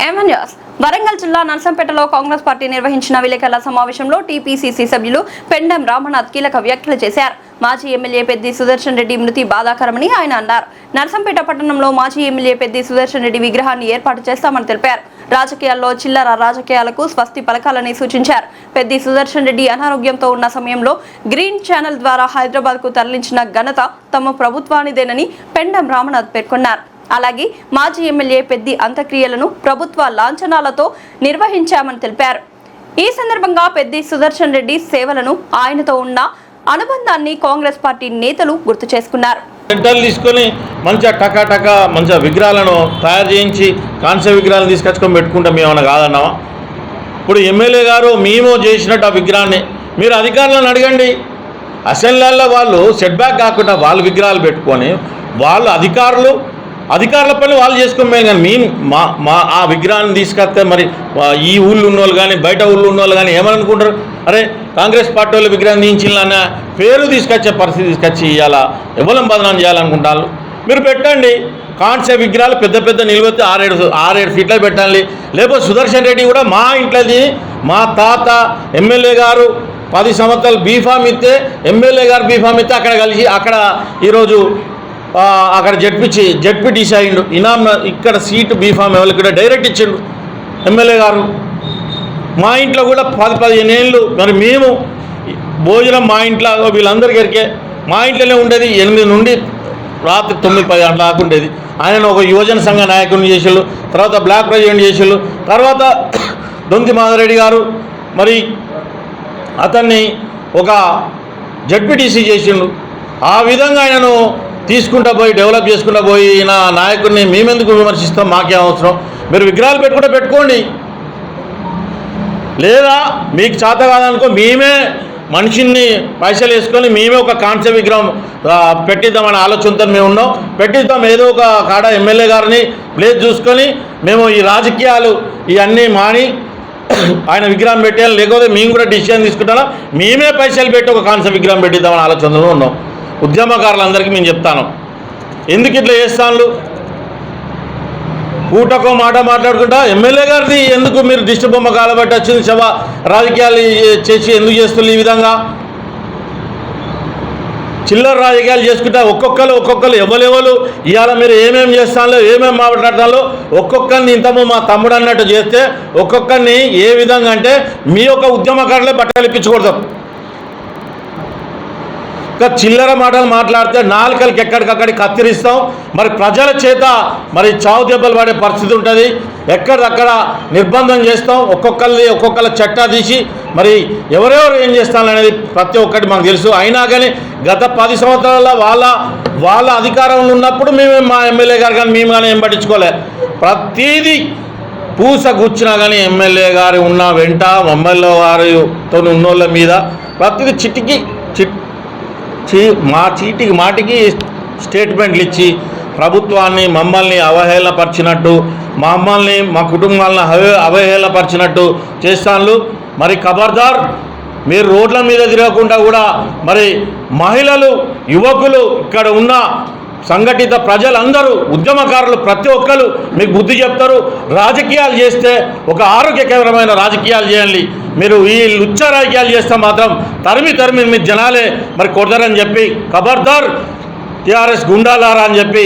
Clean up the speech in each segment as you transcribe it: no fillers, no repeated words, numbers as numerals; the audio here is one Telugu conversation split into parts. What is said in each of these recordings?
ఎమ్ఎన్ఎస్ వరంగల్ జిల్లా నర్సంపేటలో కాంగ్రెస్ పార్టీ నిర్వహించిన విలేకరుల సమావేశంలో టీపీసీసీ సభ్యులు పెండెం రామనాథ్ కీలక వ్యాఖ్యలు చేశారు. మాజీ ఎమ్మెల్యే పెద్ది సుదర్శన్ రెడ్డి మృతి బాధాకరమని ఆయన అన్నారు. నర్సంపేట పట్టణంలో మాజీ ఎమ్మెల్యే పెద్ది సుదర్శన్ రెడ్డి విగ్రహాన్ని ఏర్పాటు చేస్తామని తెలిపారు. రాజకీయాల్లో చిల్లర రాజకీయాలకు స్వస్తి పలకాలని సూచించారు. పెద్ది సుదర్శన్ రెడ్డి అనారోగ్యంతో ఉన్న సమయంలో గ్రీన్ ఛానల్ ద్వారా హైదరాబాద్ కు తరలించిన ఘనత తమ ప్రభుత్వానిదేనని పెండెం రామనాథ్ పేర్కొన్నారు. అలాగే మాజీ ఎమ్మెల్యే పెద్ది అంత్యక్రియలను ప్రభుత్వ లాంఛనాలతో నిర్వహించామని తెలిపారు. ఈ సందర్భంగా పెద్ది సుదర్శన్ రెడ్డి సేవలను, ఆయనతో ఉన్న అనుబంధాన్ని కాంగ్రెస్ పార్టీ నేతలు గుర్తు చేసుకున్నారు. తీసుకొని మంచిగా టకా మంచిగా విగ్రహాలను తయారు చేయించి కాంస్య విగ్రహాలను తీసుకొచ్చుకొని పెట్టుకుంటాం ఏమన్నా కాదన్నావా? ఇప్పుడు ఎమ్మెల్యే గారు మేము చేసినట్టు ఆ విగ్రహాన్ని మీరు అధికారులను అడగండి. అసెంబ్లీలో వాళ్ళు సెట్ బ్యాక్ కాకుండా వాళ్ళు విగ్రహాలు పెట్టుకొని వాళ్ళు అధికారుల పని వాళ్ళు చేసుకోమేం. కానీ మేము మా ఆ విగ్రహాన్ని తీసుకొస్తే మరి ఈ ఊళ్ళో ఉన్నోళ్ళు కానీ బయట ఊళ్ళో ఉన్నోళ్ళు కానీ ఏమనుకుంటారు? అరే కాంగ్రెస్ పార్టీ వాళ్ళు విగ్రహం దించిన పేరు తీసుకొచ్చే పరిస్థితి తీసుకొచ్చి ఇవాళ ఎవరం బదనాం చేయాలనుకుంటారు. మీరు పెట్టండి కాంస్య విగ్రహాలు పెద్ద నిలబెట్టి 6-7 ఫీట్లో పెట్టాలి. లేకపోతే సుదర్శన్ రెడ్డి కూడా మా ఇంట్లోది మా తాత ఎమ్మెల్యే గారు 10 సంవత్సరాలు బీఫామ్ ఇస్తే ఎమ్మెల్యే గారు బీఫామ్ ఇస్తే అక్కడ కలిసి అక్కడ ఈరోజు అక్కడ జడ్పీటీసీ అయ్యిండు. ఇనాం ఇక్కడ సీటు బీఫామ్ ఎవరికి కూడా డైరెక్ట్ ఇచ్చిండు ఎమ్మెల్యే గారు. మా ఇంట్లో కూడా 10-15 ఏళ్ళు మరి మేము భోజనం మా ఇంట్లో వీళ్ళందరికీ ఎరికే. మా ఇంట్లోనే ఉండేది 8 నుండి రాత్రి 9-10 గంటల దాకా ఉండేది. ఆయన ఒక యువజన సంఘ నాయకుడిని చేసేళ్ళు, తర్వాత బ్లాక్ ప్రెసిడెంట్ చేసేళ్ళు, తర్వాత దొంతి మాధవరెడ్డి గారు మరి అతన్ని ఒక జడ్పీటీసీ చేసిండు. ఆ విధంగా ఆయనను తీసుకుంటా పోయి డెవలప్ చేసుకుంటా పోయి నా నాయకుడిని మేమెందుకు విమర్శిస్తాం? మాకేం అవసరం? మీరు విగ్రహాలు పెట్టుకోండి. లేదా మీకు చేత కాదనుకో మేమే మనిషిని పైసలు వేసుకొని మేమే ఒక కాంస్య విగ్రహం పెట్టిద్దామనే ఆలోచనతో మేము ఉన్నాం. పెట్టిద్దాం ఏదో ఒక కాడ ఎమ్మెల్యే గారిని ప్లేస్ చూసుకొని మేము ఈ రాజకీయాలు ఇవన్నీ మాని ఆయన విగ్రహం పెట్టాలి. లేకపోతే మేము కూడా డిసిషన్ తీసుకుంటాం, మేమే పైసలు పెట్టి ఒక కాంస్య విగ్రహం పెట్టిద్దామనే ఆలోచనలో ఉన్నాం. ఉద్యమకారులందరికీ మేము చెప్తాను, ఎందుకు ఇట్లా చేస్తాను? పూటకో మాట మాట్లాడుకుంటా ఎమ్మెల్యే గారిది ఎందుకు మీరు దిష్టి బొమ్మ కాలబట్టి వచ్చింది సభ రాజకీయాలు చేసి ఎందుకు చేస్తుంది? ఈ విధంగా చిల్లర రాజకీయాలు చేసుకుంటా ఒక్కొక్కరు ఎవరు ఇవాళ మీరు ఏమేమి చేస్తానో ఏమేమి మాట్లాడతానో ఒక్కొక్కరిని ఇంతమో మా తమ్ముడు అన్నట్టు చేస్తే ఒక్కొక్కరిని ఏ విధంగా అంటే మీ యొక్క ఉద్యమకారులే బట్టలు ఇప్పించకూడదు. చిల్లర మాటలు మాట్లాడితే నాలుకలకి ఎక్కడికక్కడికి కత్తిరిస్తాం. మరి ప్రజల చేత మరి చావు దెబ్బలు పడే పరిస్థితి ఉంటుంది. ఎక్కడిదక్కడ నిర్బంధం చేస్తాం. ఒక్కొక్కళ్ళ చట్టా తీసి మరి ఎవరెవరు ఏం చేస్తాననేది ప్రతి ఒక్కటి మాకు తెలుసు. అయినా కానీ గత 10 సంవత్సరాల వాళ్ళ అధికారంలో ఉన్నప్పుడు మేము మా ఎమ్మెల్యే గారు కానీ మేము కానీ ఏం పట్టించుకోలే. ప్రతీది పూస గుచ్చినా కానీ ఎమ్మెల్యే గారు ఉన్న వెంట ఎమ్మెల్యే గారితో ఉన్నోళ్ళ మీద ప్రతిదీ చీటికి మాటికి స్టేట్మెంట్లు ఇచ్చి ప్రభుత్వాన్ని మమ్మల్ని అవహేళనపరిచినట్టు, మమ్మల్ని మా కుటుంబాలను అవహేళనపరిచినట్టు చేస్తాను. మరి ఖబర్దార్, మీరు రోడ్ల మీద తిరగకుండా కూడా మరి మహిళలు, యువకులు, ఇక్కడ ఉన్న సంఘటిత ప్రజలందరూ ఉద్యమకారులు ప్రతి ఒక్కరు మీకు బుద్ధి చెప్తారు. రాజకీయాలు చేస్తే ఒక ఆరోగ్యకరమైన రాజకీయాలు చేయాలి. మీరు ఈ లుచ్చ రాజకీయాలు చేస్తే మాత్రం తరిమి మీ జనాలే మరి కొడతారని చెప్పి ఖబర్దార్ టీఆర్ఎస్ గుండాలారా అని చెప్పి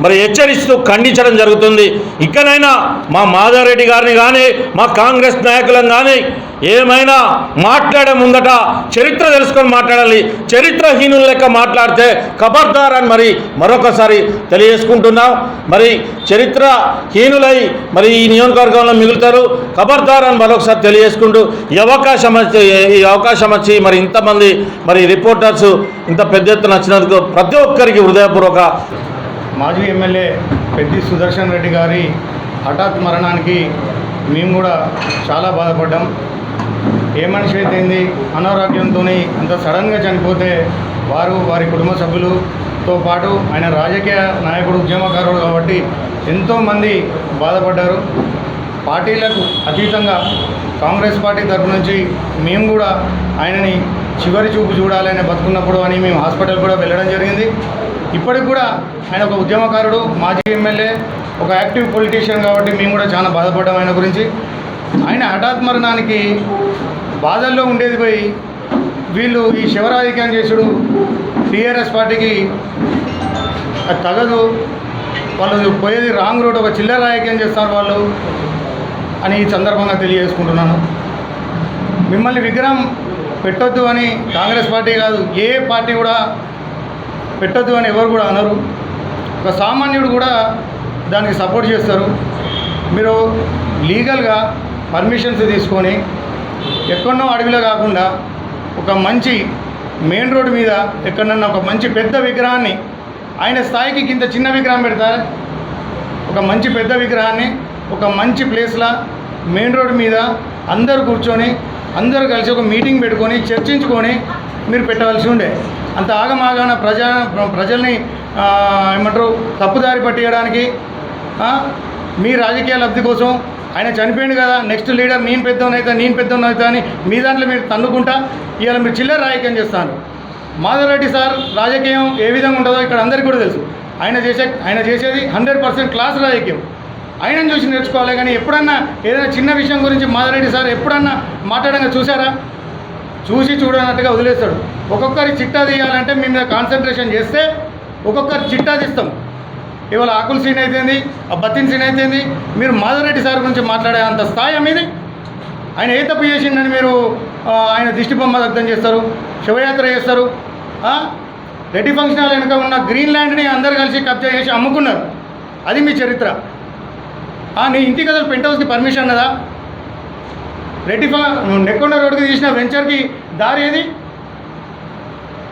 మరి హెచ్చరిస్తూ ఖండించడం జరుగుతుంది. ఇక్కడైనా మా మాధవరెడ్డి గారిని కానీ మా కాంగ్రెస్ నాయకులను కానీ ఏమైనా మాట్లాడే ముందట చరిత్ర తెలుసుకొని మాట్లాడాలి. చరిత్రహీనుల లెక్క మాట్లాడితే ఖబర్దార్ అని మరి మరొకసారి తెలియజేసుకుంటున్నాం. మరి చరిత్రహీనులై మరి ఈ నియోజకవర్గంలో మిగులుతారు. ఖబర్దార్ అని మరొకసారి తెలియజేసుకుంటూ ఈ అవకాశం వచ్చి మరి ఇంతమంది మరి రిపోర్టర్స్ ఇంత పెద్ద ఎత్తున వచ్చినందుకు ప్రతి ఒక్కరికి హృదయపూర్వక. మాజీ ఎమ్మెల్యే పెద్ది సుదర్శన్ రెడ్డి గారి హఠాత్ మరణానికి మేము కూడా చాలా బాధపడ్డాం. ఏ మనిషి అయితే అనారోగ్యంతో అంత సడన్గా చనిపోతే వారి కుటుంబ సభ్యులతో పాటు ఆయన రాజకీయ నాయకుడు, ఉద్యమకారుడు కాబట్టి ఎంతోమంది బాధపడ్డారు. పార్టీలకు అతీతంగా కాంగ్రెస్ పార్టీ తరఫు నుంచి మేము కూడా ఆయనని చివరి చూపు చూడాలని బతుకున్నప్పుడు అని మేము హాస్పిటల్ కూడా వెళ్ళడం జరిగింది. ఇప్పటికి కూడా ఆయన ఒక ఉద్యమకారుడు, మాజీ ఎమ్మెల్యే, ఒక యాక్టివ్ పొలిటీషియన్ కాబట్టి మేము కూడా చాలా బాధపడ్డాం ఆయన గురించి. ఆయన హఠాత్ మరణానికి బాధల్లో ఉండేది పోయి వీళ్ళు ఈ శివరాజకీయం చేసుడు టీఆర్ఎస్ పార్టీకి అది తగదు, వాళ్ళు పోయేది రాంగ్ రోడ్, ఒక చిల్లర రాజకీయం చేస్తారు వాళ్ళు అని ఈ సందర్భంగా తెలియజేసుకుంటున్నాను. మిమ్మల్ని విగ్రహం పెట్టొద్దు అని కాంగ్రెస్ పార్టీ కాదు, ఏ పార్టీ కూడా పెట్టొద్దు అని ఎవరు కూడా అనరు. ఒక సామాన్యుడు కూడా దానికి సపోర్ట్ చేస్తారు. మీరు లీగల్గా పర్మిషన్స్ తీసుకొని ఎక్కడనో అడవిలో కాకుండా ఒక మంచి మెయిన్ రోడ్డు మీద ఎక్కడన్నా ఒక మంచి పెద్ద విగ్రహాన్ని, ఆయన స్థాయికి ఇంత చిన్న విగ్రహం పెడతారు, ఒక మంచి పెద్ద విగ్రహాన్ని ఒక మంచి ప్లేస్లో మెయిన్ రోడ్డు మీద అందరూ కూర్చొని అందరూ కలిసి ఒక మీటింగ్ పెట్టుకొని చర్చించుకొని మీరు పెట్టవలసి ఉండే. అంత ఆగమాగాన ప్రజల్ని ఏమంటారు తప్పుదారి పట్టియడానికి మీ రాజకీయ లబ్ధి కోసం ఆయన చనిపోయింది కదా, నెక్స్ట్ లీడర్ నేను పెద్దోనైతే అని మీ దాంట్లో మీరు తన్నుకుంటా ఇవాళ మీరు చిల్లర రాజకీయం చేస్తాను. మాధవరెడ్డి సార్ రాజకీయం ఏ విధంగా ఉంటుందో ఇక్కడ అందరికీ కూడా తెలుసు. ఆయన చేసేది 100% క్లాస్ రాజకీయం. ఆయనను చూసి నేర్చుకోవాలి. కానీ ఎప్పుడన్నా ఏదైనా చిన్న విషయం గురించి మాధవరెడ్డి సార్ ఎప్పుడన్నా మాట్లాడంగా చూసారా? చూసి చూడనట్టుగా వదిలేస్తాడు. ఒక్కొక్కరి చిట్టా తీయాలంటే మీ మీద కాన్సన్ట్రేషన్ చేస్తే ఒక్కొక్కరి చిట్టా తీస్తాం. ఇవాళ ఆకుల సీన్ అయితేంది, ఆ బత్తిన సీన్ అయితేంది, మీరు మాధవరెడ్డి సార్ గురించి మాట్లాడే అంత స్థాయి మీది. ఆయన ఏ తప్పు చేసిందని మీరు ఆయన దిష్టి బొమ్మ దగ్ధం చేస్తారు, శివయాత్ర చేస్తారు. రెడ్డి ఫంక్షన్ హాల్ వెనుక ఉన్న గ్రీన్ ల్యాండ్ని అందరు కలిసి కబ్జా చేసి అమ్ముకున్నారు. అది మీ చరిత్ర. నీ ఇంటికి అసలు పెంట్ హౌస్కి పర్మిషన్ అన్నదా? రెడ్డి నెక్కొండ రోడ్డుకి తీసిన వెంచర్కి దారి ఏది?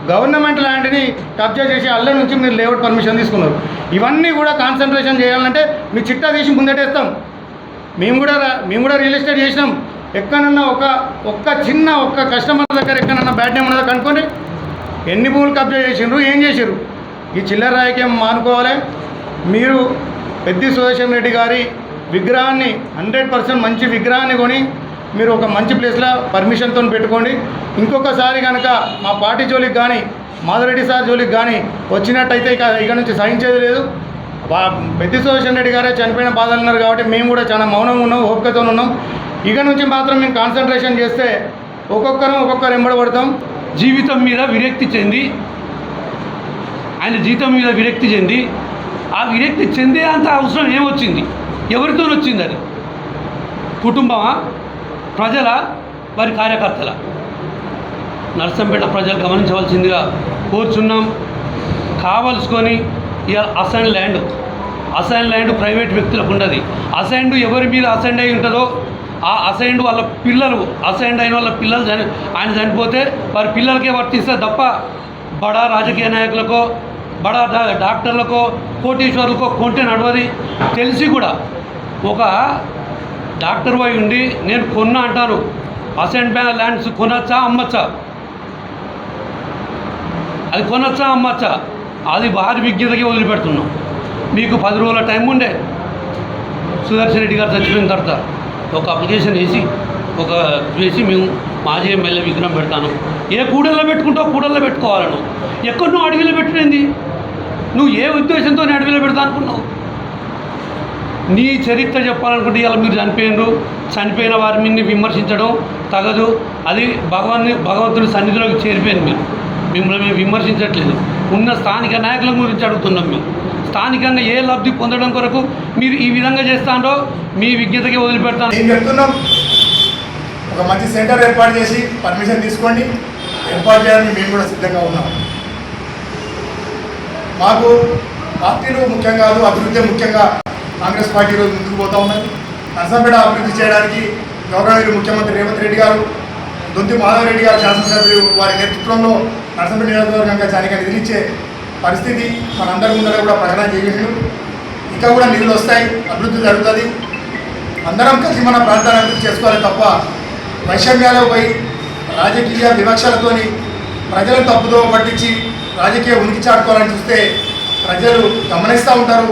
గవర్నమెంట్ ల్యాండ్ని కబ్జా చేసి అల్ల నుంచి మీరు లేఅవుట్ పర్మిషన్ తీసుకున్నారు. ఇవన్నీ కూడా కాన్సన్ట్రేషన్ చేయాలంటే మీ చిట్టా తీసి ముందటేస్తాం. మేము కూడా రియల్ ఎస్టేట్ చేసినాం. ఎక్కడన్నా ఒక్క కస్టమర్ దగ్గర ఎక్కడన్నా బ్యాడ్ నేమ్ ఉన్నదో కనుక్కొని ఎన్ని భూములు కబ్జా చేసిండ్రు, ఏం చేసిర్రు. ఈ చిల్లర రాజకీయం మానుకోవాలి. మీరు పెద్ది సుదర్శన్ రెడ్డి గారి విగ్రహాన్ని 100% మంచి విగ్రహాన్ని కొని మీరు ఒక మంచి ప్లేస్లో పర్మిషన్తో పెట్టుకోండి. ఇంకొకసారి కనుక మా పార్టీ జోలికి కానీ మాధవరెడ్డి సార్ జోలికి కానీ వచ్చినట్టయితే ఇక నుంచి సహించేది లేదు. పెద్ది సుదర్శన్ రెడ్డి గారే చనిపోయిన బాధలు ఉన్నారు కాబట్టి మేము కూడా చాలా మౌనంగా ఉన్నాం, ఓపికతో ఉన్నాం. ఇక నుంచి మాత్రం మేము కాన్సన్ట్రేషన్ చేస్తే ఒక్కొక్కరు ఎంబడబడతాం. జీవితం మీద విరక్తి చెంది ఆయన జీవితం మీద విరక్తి చెంది ఆ విరక్తి చెందే అంత అవసరం ఏమొచ్చింది? ఎవరితో వచ్చింది? అది కుటుంబమా, ప్రజల, వారి కార్యకర్తల? నర్సంపేట ప్రజలు గమనించవలసిందిగా కోరుచున్నాం. కావలసుకొని ఇవాళ అసైన్ ల్యాండ్ ప్రైవేట్ వ్యక్తులకు ఉండదు. అసైన్డ్ ఎవరి మీద అసైన్డ్ అయి ఉంటుందో ఆ అసైన్డ్ వాళ్ళ పిల్లలు, అసైన్డ్ అయిన వాళ్ళ పిల్లలు ఆయన చనిపోతే వారి పిల్లలకే వర్తిస్తే తప్ప బడా రాజకీయ నాయకులకో, బడా డాక్టర్లకో, కోటీశ్వరులకో కొంటే నడవది. తెలిసి కూడా ఒక డాక్టర్ పోయి ఉండి నేను కొన్నా అంటారు. అసైన్డ్ ల్యాండ్స్ కొనొచ్చా, అమ్మచ్చా? అది కొనొచ్చా, అమ్మచ్చా? అది వారి విజ్ఞతకి వదిలిపెడుతున్నాం. మీకు 10 రోజుల టైం ఉండే. సుదర్శన్ రెడ్డి గారు చచ్చిపోయిన తర్వాత ఒక అప్లికేషన్ వేసి మేము మాజీ ఎమ్మెల్యే విగ్రహం పెడతాను. ఏ కూడల్లో పెట్టుకుంటావు, కూడల్లో పెట్టుకోవాలను. ఎక్కడో అడవిలో పెట్టింది. నువ్వు ఏ ఉద్దేశంతో అడవిలో పెడతా అనుకున్నావు? నీ చరిత్ర చెప్పాలనుకుంటే ఇలా మీరు చనిపోయిన వారి మీద విమర్శించడం తగదు. అది భగవంతుడి సన్నిధిలోకి చేరిపోయింది. మిమ్మల్ని మేము విమర్శించట్లేదు. ఉన్న స్థానిక నాయకుల గురించి అడుగుతున్నాం. మేము స్థానికంగా ఏ లబ్ధి పొందడం కొరకు మీరు ఈ విధంగా చేస్తారో మీ విజ్ఞతకి వదిలిపెడతాను. నేను చెప్తున్నాం, ఒక మంచి సెంటర్ ఏర్పాటు చేసి పర్మిషన్ తీసుకోండి. ఏర్పాటు చేయడానికి మేము కూడా సిద్ధంగా ఉన్నాం. మాకు పార్టీలు ముఖ్యం కాదు, అభివృద్ధి ముఖ్యంగా కాంగ్రెస్ పార్టీ రోజు ముందుకు పోతూ ఉన్నది. నర్సంపేట అభివృద్ధి చేయడానికి గౌరవనీయులు ముఖ్యమంత్రి రేవంత్ రెడ్డి గారు, దొంతి మాధవరెడ్డి గారు శాసనసభ్యులు వారి నేతృత్వంలో నర్సంపేట నియోజకవర్గంగా చానిక నిధులు ఇచ్చే పరిస్థితి మనందరి ముందర కూడా ప్రకటన చేసిండు. ఇంకా కూడా నిధులు వస్తాయి, అభివృద్ధి జరుగుతుంది. అందరం కలిసి మన ప్రాంతాన్ని అభివృద్ధి చేసుకోవాలి తప్ప వైషమ్యాలకు పోయి రాజకీయ వివక్షలతోని ప్రజలను తప్పుదో పట్టించి రాజకీయ ఉనికి చాటుకోవాలని చూస్తే ప్రజలు గమనిస్తూ ఉంటారు.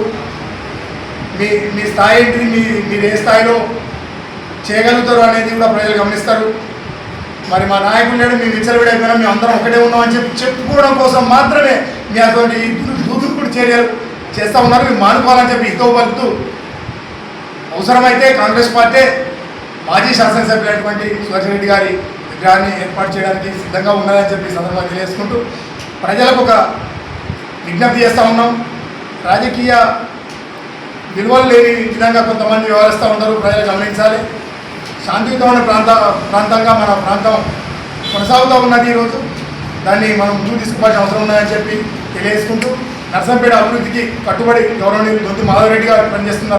మీ స్థాయి ఏంటిది, మీరు ఏ స్థాయిలో చేయగలుగుతారు అనేది కూడా ప్రజలు గమనిస్తారు. మరి మా నాయకుడు లేడు, మేము విచ్చలవిడైపోయినా మేము అందరం ఒకటే ఉన్నామని చెప్పుకోవడం కోసం మాత్రమే మీ అటువంటి చర్యలు చేస్తూ ఉన్నారు. ఇవి మానుకోవాలని చెప్పి హితవు పలుకుతూ అవసరమైతే కాంగ్రెస్ పార్టీ మాజీ శాసనసభ్యులైనటువంటి సుదర్శన్ రెడ్డి గారి విగ్రహాన్ని ఏర్పాటు చేయడానికి సిద్ధంగా ఉన్నదని చెప్పి సందర్భంగా తెలియజేసుకుంటూ ప్రజలకు ఒక విజ్ఞప్తి చేస్తూ ఉన్నాం. రాజకీయ విలువలు లేని విధంగా కొంతమంది వ్యవహరిస్తూ ఉంటారు. ప్రజలు గమనించాలి. శాంతియుతమైన ప్రాంతంగా మన ప్రాంతం కొనసాగుతూ ఉన్నది. ఈరోజు దాన్ని మనం ముందుకు తీసుకోవాల్సిన అవసరం ఉన్నదని చెప్పి తెలియజేసుకుంటూ నర్సంపేట అభివృద్ధికి కట్టుబడి గౌరవనీయులు దొంతి మాధవరెడ్డి గారు పనిచేస్తున్నారు.